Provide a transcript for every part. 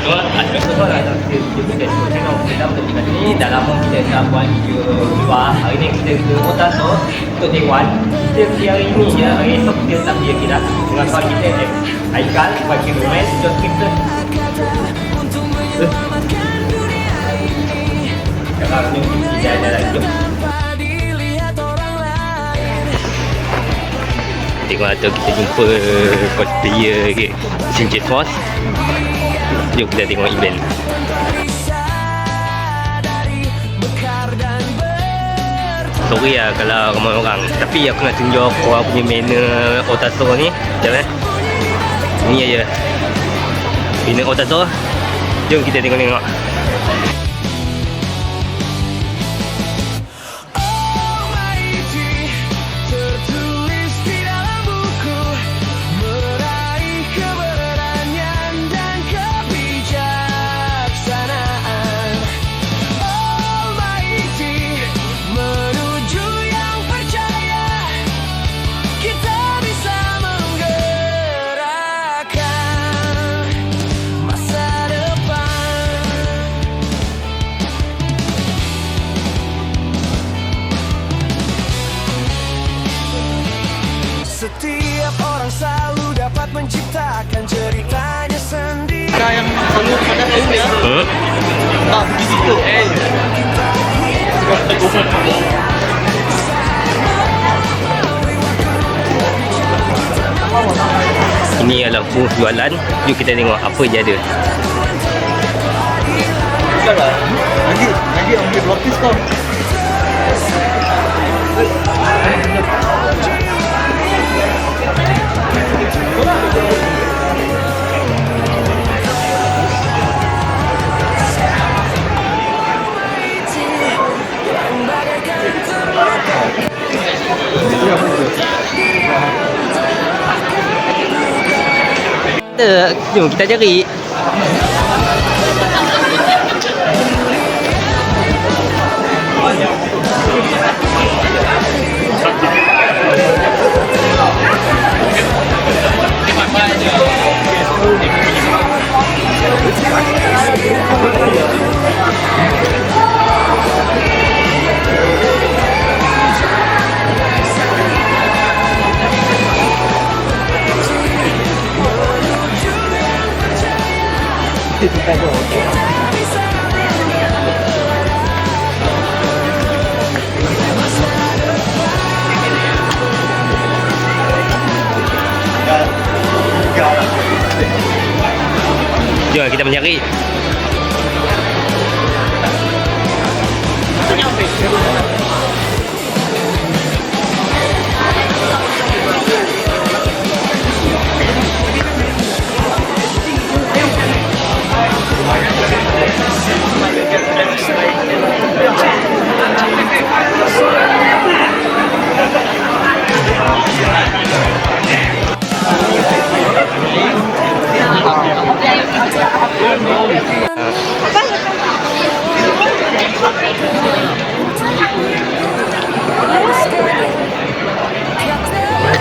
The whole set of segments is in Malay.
Asal tu lah kita tengok kita untuk tingkat ni dah lama kita dah buat video luar. Hari ni kita ke Otaso untuk Taiwan. Kita pergi hari ni je, hari esok kita tak pergi lagi dah. Dengan kawan kita je Haikal, bagi romance, jom kita. Sekarang ni kita ada lagi. Tengok atau kita jumpa cosplayer ke Sinjit Force. Jom kita tengok event. Sorry lah kalau ramai orang, tapi aku nak tunjuk korang punya banner Otaso ni. Sekejap ni aja banner Otaso. Jom kita tengok-tengok. Setiap orang selalu dapat menciptakan ceritanya sendiri. Yang selalu pada tahu ya. Tak begitu. Ini adalah booth jualan. Jom kita tengok apa je ada. Janganlah. Nanti ambil blokis kau. Jom kita cari. Jom kita mencari.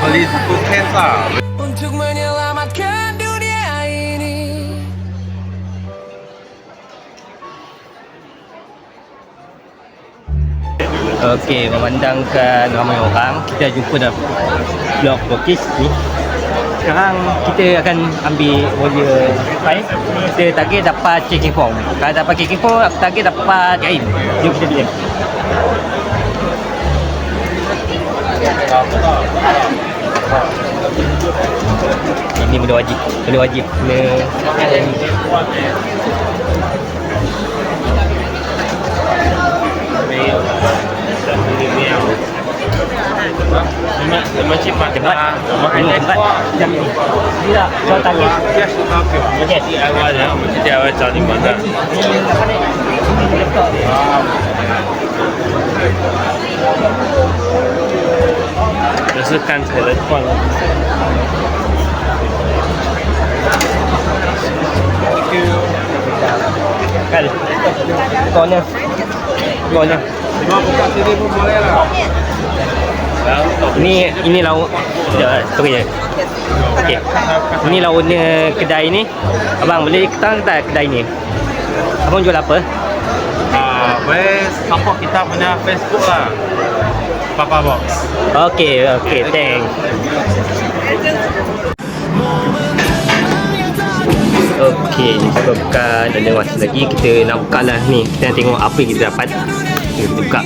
Beli satu Tesla. Untuk menyelamatkan dunia ini. Okey, memandangkan ramai orang, kita jumpa dah blok Bokis ni. Sekarang kita akan ambil order 5. Kita target dapat checking form. Kalau dapat checking form, aku target dapat kain. Jom kita pilih. Ini benda wajib. Benda wajib. Cepat. Jam ni. Tidak, kau target. Okey. Di awal找你们的。这是刚才的换了。Kan. Corner. Mau buka sini pun boleh lah. Ini lauk. Sekejap, sorry je. Okey. Ini lah owner kedai ni. Abang boleh ketang tak kedai ni? Abang jual apa? Boleh support kita punya Facebook lah. Papa Box. Okey, thanks. Okey, disebabkan ada masa lagi kita nak buka lah ni. Kita nak tengok apa yang kita dapat. Kita buka.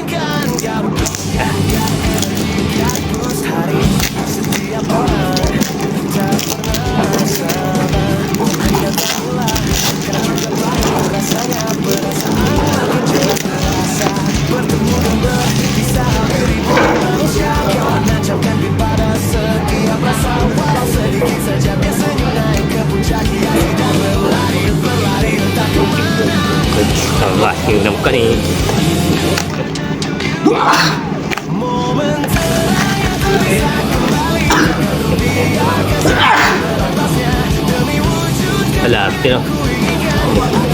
Allah, kita nak buka ni.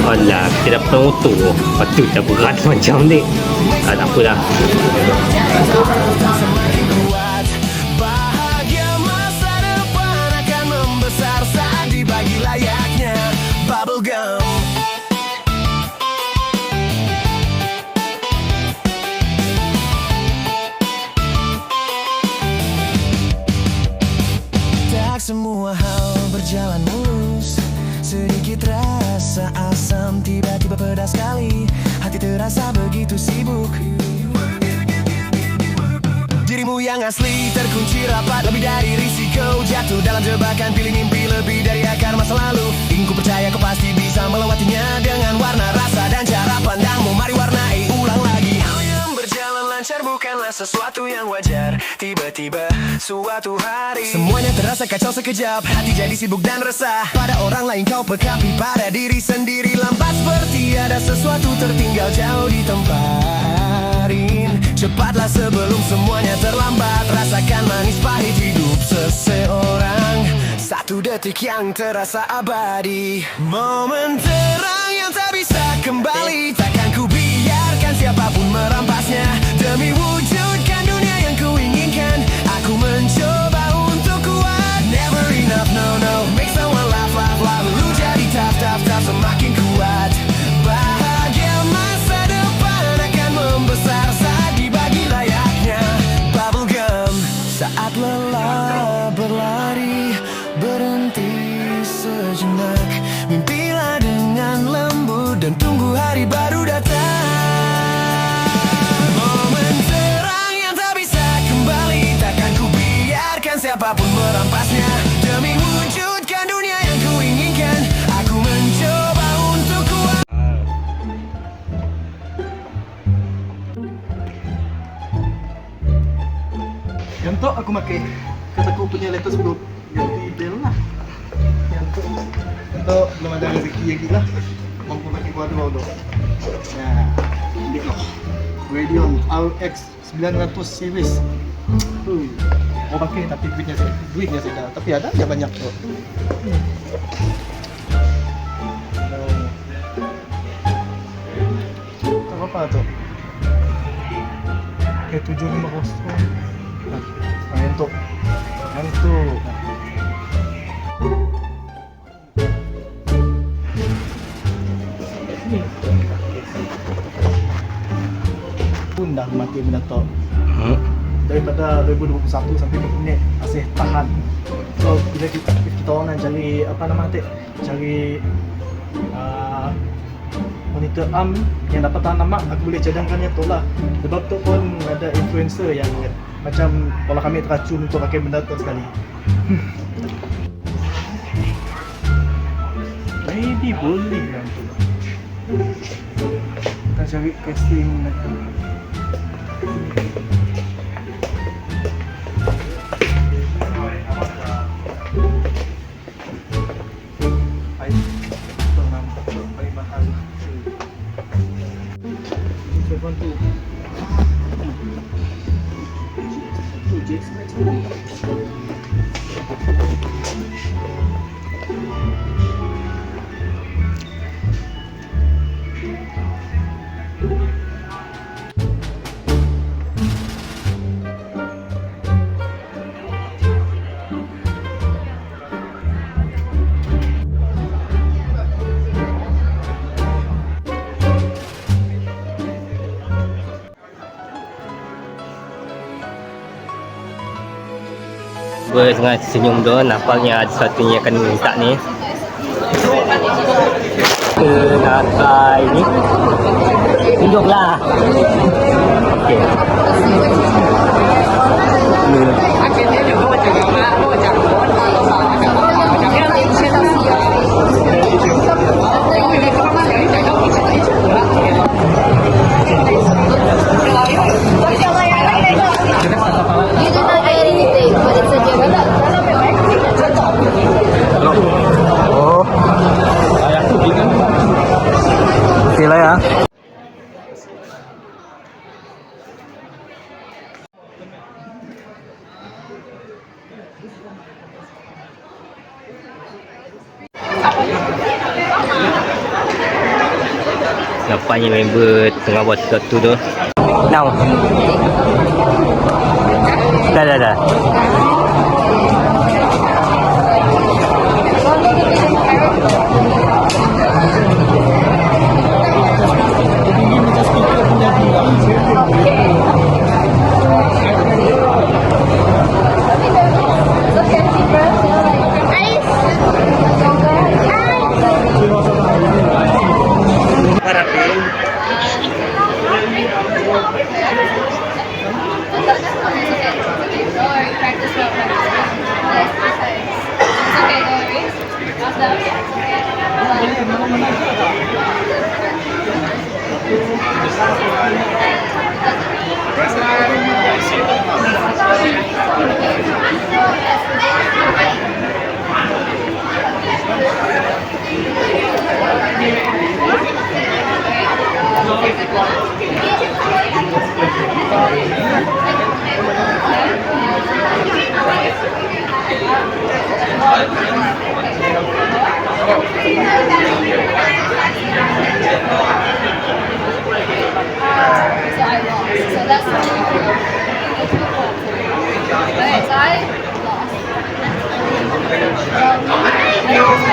Alah, kita dah pengutur. Patut dah berat macam ni. Tak apalah. Bahagia masa depan akan membesar saat dibagi layaknya bubblegum. Tak semua hal berjalan mulus. Sedikit rasa asam, tiba-tiba pedas sekali. Hati terasa begitu sibuk. Dirimu yang asli terkunci rapat, lebih dari risiko jatuh dalam jebakan. Pilih mimpi lebih dari akar masa lalu. Ingin ku percaya kau pasti bisa melewatinya dengan warna, rasa dan cara pandangmu. Mari warnai ulang lagi. Hal yang berjalan lancar bukanlah sesuatu yang wajar. Tiba-tiba suatu hari semuanya terasa kacau sekejap. Hati jadi sibuk dan resah. Pada orang lain kau pekapi, pada diri sendiri lambat. Seperti ada sesuatu tertinggal jauh di tempat. Cepatlah sebelum semuanya terlambat. Rasakan manis pahit hidup seseorang. Satu detik yang terasa abadi. Momen terang yang tak bisa kembali. Takkan ku biarkan siapapun merampasnya. Demi wujudkan dunia yang ku inginkan, aku mencoba untuk kuat. Never enough, no, no. Make someone laugh, laugh, laugh. Lu jadi tough, tough, tough, semakin kuat. Bahagia masa depan akan membesar saat dibagi layaknya bubblegum. Saat lelah berlari, berhenti sejenak. Mimpilah dengan lembut dan tunggu hari baru datang. Momen terang yang tak bisa kembali. Takkan ku biarkan siapapun merampasnya. Demi wujudkan dunia yang ku inginkan, aku mencoba untuk kuat. Yang tu aku pakai. Kata aku punya latest belum ganti bel lah. Yang tu belum ada rezeki lagi lah. Mampu pakai kuadro tu. Nah, ini loh. Radeon RX 900 series. Mau pakai tapi duitnya saya dah. Tapi ada dia banyak tu. Tak apa tu. K750. Yang tu. Pun dah mati benda tu. Daripada 2021 sampai ini masih tahan. So bila kita orang nak cari apa nama tu? Cari monitor arm yang dapat tahan lama, aku boleh cadangkan yang tu lah. Sebab tu pun ada influencer yang macam kalau kami teracun untuk pakai benda tu sekali. Maybe boleh yang tu. Kita cari casing lagi. Tengah senyum tu, nampaknya ada sesuatu yang akan minta ni. Kita nak try ni. Tunjuklah. Okey. You do not get anything, but it's a gift. Oh. Okey lah ya. Nampaknya member tengah buat sesuatu tu. Now. Dah. So I lost.